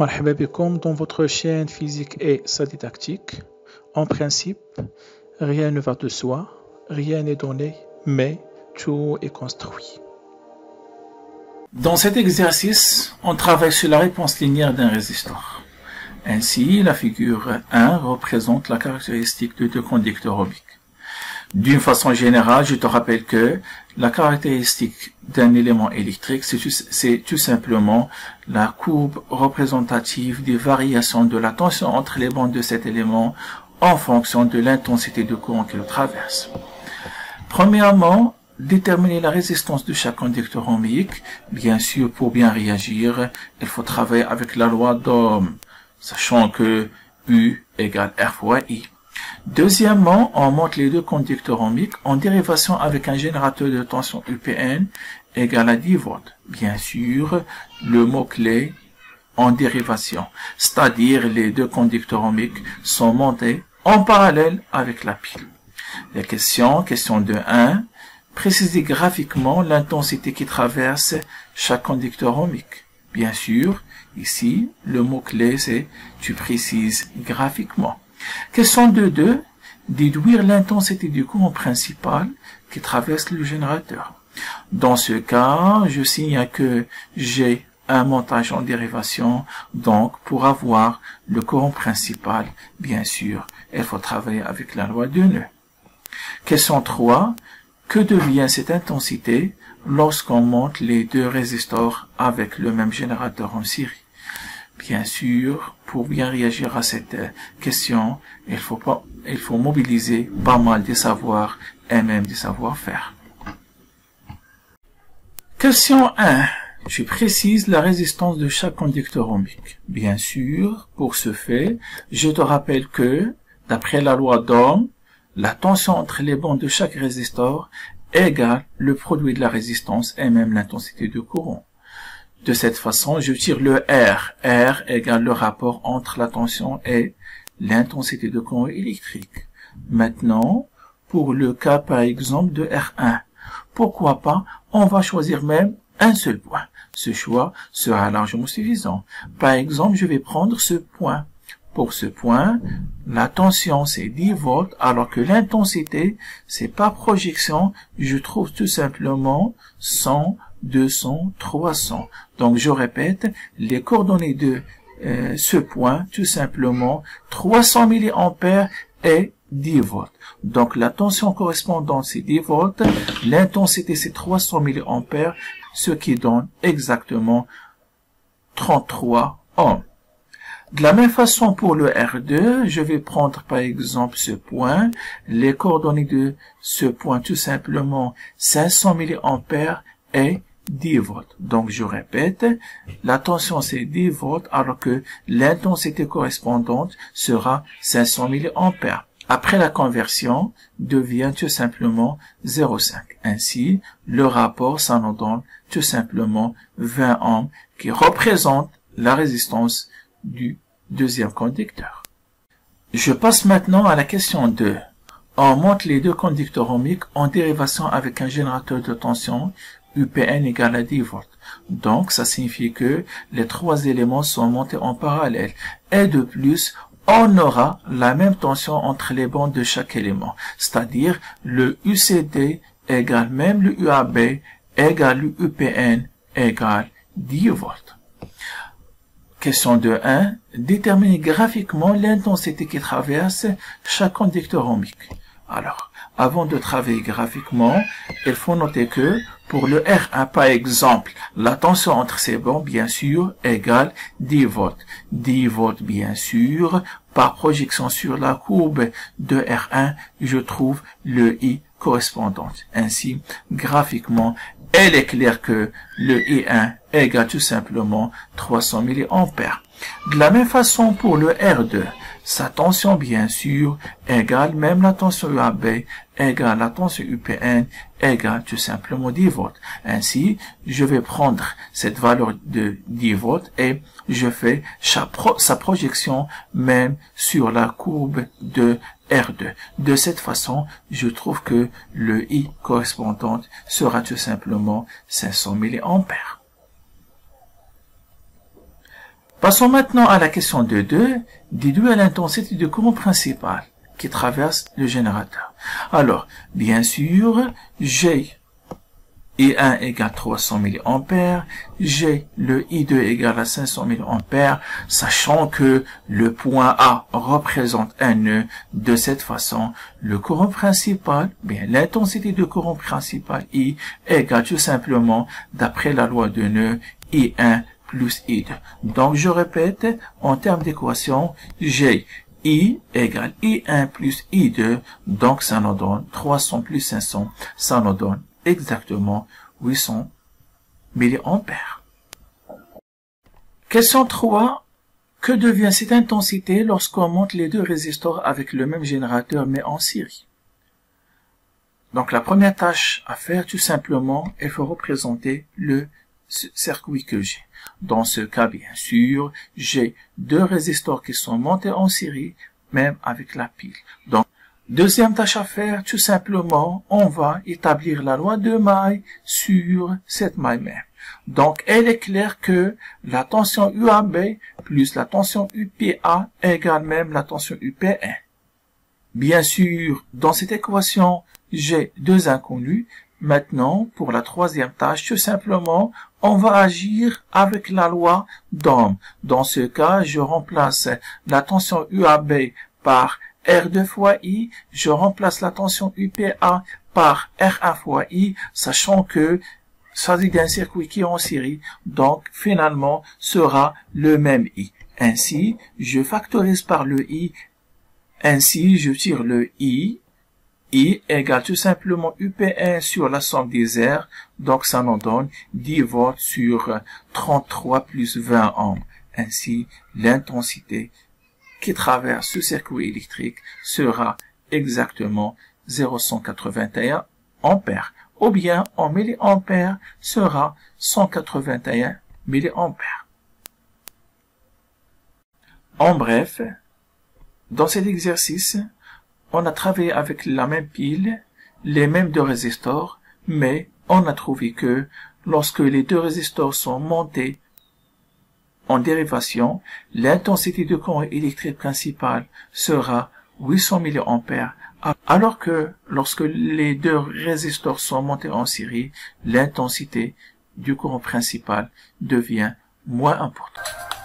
مرحبا بكم dans votre chaîne Physique et sa didactique. En principe, rien ne va de soi, rien n'est donné, mais tout est construit. Dans cet exercice, on travaille sur la réponse linéaire d'un résisteur. Ainsi, la figure 1 représente la caractéristique de deux conducteurs ohmiques. D'une façon générale, je te rappelle que la caractéristique d'un élément électrique, c'est tout simplement la courbe représentative des variations de la tension entre les bandes de cet élément en fonction de l'intensité de courant qui le traverse. Premièrement, déterminer la résistance de chaque conducteur ohmique. Bien sûr, pour bien réagir, il faut travailler avec la loi d'Ohm, sachant que U égale R fois I. Deuxièmement, on montre les deux conducteurs ohmiques en dérivation avec un générateur de tension UPN égal à 10 volts. Bien sûr, le mot-clé en dérivation, c'est-à-dire les deux conducteurs ohmiques sont montés en parallèle avec la pile. La question 2.1, préciser graphiquement l'intensité qui traverse chaque conducteur ohmique. Bien sûr, ici, le mot-clé c'est tu précises graphiquement. Question 2.2, déduire l'intensité du courant principal qui traverse le générateur. Dans ce cas, je signale que j'ai un montage en dérivation, donc pour avoir le courant principal, bien sûr, il faut travailler avec la loi de nœud. Question 3, que devient cette intensité lorsqu'on monte les deux résistors avec le même générateur en série? Bien sûr, pour bien réagir à cette question, il faut mobiliser pas mal de savoirs et même des savoir-faire. Question 1. Je précise la résistance de chaque conducteur ohmique. Bien sûr, pour ce fait, je te rappelle que, d'après la loi d'Ohm, la tension entre les bandes de chaque résistor égale le produit de la résistance et même l'intensité du courant. De cette façon, je tire le R. R égale le rapport entre la tension et l'intensité de courant électrique. Maintenant, pour le cas par exemple de R1, pourquoi pas, on va choisir même un seul point. Ce choix sera largement suffisant. Par exemple, je vais prendre ce point. Pour ce point, la tension c'est 10 volts, alors que l'intensité, c'est par projection, je trouve tout simplement 100, 200, 300. Donc je répète, les coordonnées de ce point, tout simplement 300 mA et 10 volts. Donc la tension correspondante c'est 10 volts, l'intensité c'est 300 mA, ce qui donne exactement 33 ohms. De la même façon pour le R2, je vais prendre par exemple ce point, les coordonnées de ce point tout simplement 500 mA et 10 volts. Donc je répète, la tension c'est 10 volts alors que l'intensité correspondante sera 500 mA. Après la conversion, devient tout simplement 0,5. Ainsi, le rapport ça nous donne tout simplement 20 ohms qui représente la résistance du deuxième conducteur. Je passe maintenant à la question 2. On monte les deux conducteurs ohmiques en dérivation avec un générateur de tension UPN égale à 10 volts. Donc, ça signifie que les trois éléments sont montés en parallèle. Et de plus, on aura la même tension entre les bandes de chaque élément. C'est-à-dire, le UCD égale même le UAB égale le UPN égale 10 volts. Question 2.1. Déterminer graphiquement l'intensité qui traverse chaque conducteur ohmique. Alors, avant de travailler graphiquement, il faut noter que pour le R1, par exemple, la tension entre ces bandes, bien sûr, égale 10 volts. 10 volts, bien sûr, par projection sur la courbe de R1, je trouve le I correspondant. Ainsi, graphiquement, il est clair que le I1 égale tout simplement 300 mA. De la même façon pour le R2, sa tension bien sûr égale même la tension UAB égale la tension UPN égale tout simplement 10 volts. Ainsi, je vais prendre cette valeur de 10 volts et je fais sa projection même sur la courbe de R2. De cette façon, je trouve que le I correspondant sera tout simplement 500 mA. Passons maintenant à la question de 2, déduire l'intensité du courant principal qui traverse le générateur. Alors, bien sûr, j'ai I1 égale 300 mA, j'ai le I2 égale à 500 mA, sachant que le point A représente un nœud. De cette façon, le courant principal, bien l'intensité du courant principal I égale tout simplement, d'après la loi de nœud, I1 plus I2. Donc je répète, en termes d'équation, j'ai I égale I1 plus I2, donc ça nous donne 300 plus 500, ça nous donne exactement 800 mA. Question 3. Que devient cette intensité lorsqu'on monte les deux résistors avec le même générateur mais en série? Donc la première tâche à faire, tout simplement, il faut représenter le circuit que j'ai. Dans ce cas, bien sûr, j'ai deux résistors qui sont montés en série, même avec la pile. Donc, deuxième tâche à faire, tout simplement, on va établir la loi de maille sur cette maille même. Donc, elle est claire que la tension UAB plus la tension UPA égale même la tension UP1. Bien sûr, dans cette équation, j'ai deux inconnus. Maintenant, pour la troisième tâche, tout simplement, on va agir avec la loi d'Ohm. Dans ce cas, je remplace la tension UAB par R2 fois I, je remplace la tension UPA par R1 fois I, sachant que ça s'agit d'un circuit qui est en série, donc finalement sera le même I. Ainsi, je factorise par le I, ainsi je tire le I égale tout simplement UP1 sur la somme des R, donc ça nous donne 10 volts sur 33 plus 20 ohms. Ainsi, l'intensité qui traverse ce circuit électrique sera exactement 0,181 ampères, ou bien en milliampères sera 181 milliampères. En bref, dans cet exercice, on a travaillé avec la même pile, les mêmes deux résistors, mais on a trouvé que lorsque les deux résistors sont montés en dérivation, l'intensité du courant électrique principal sera 800 mA, alors que lorsque les deux résistors sont montés en série, l'intensité du courant principal devient moins importante.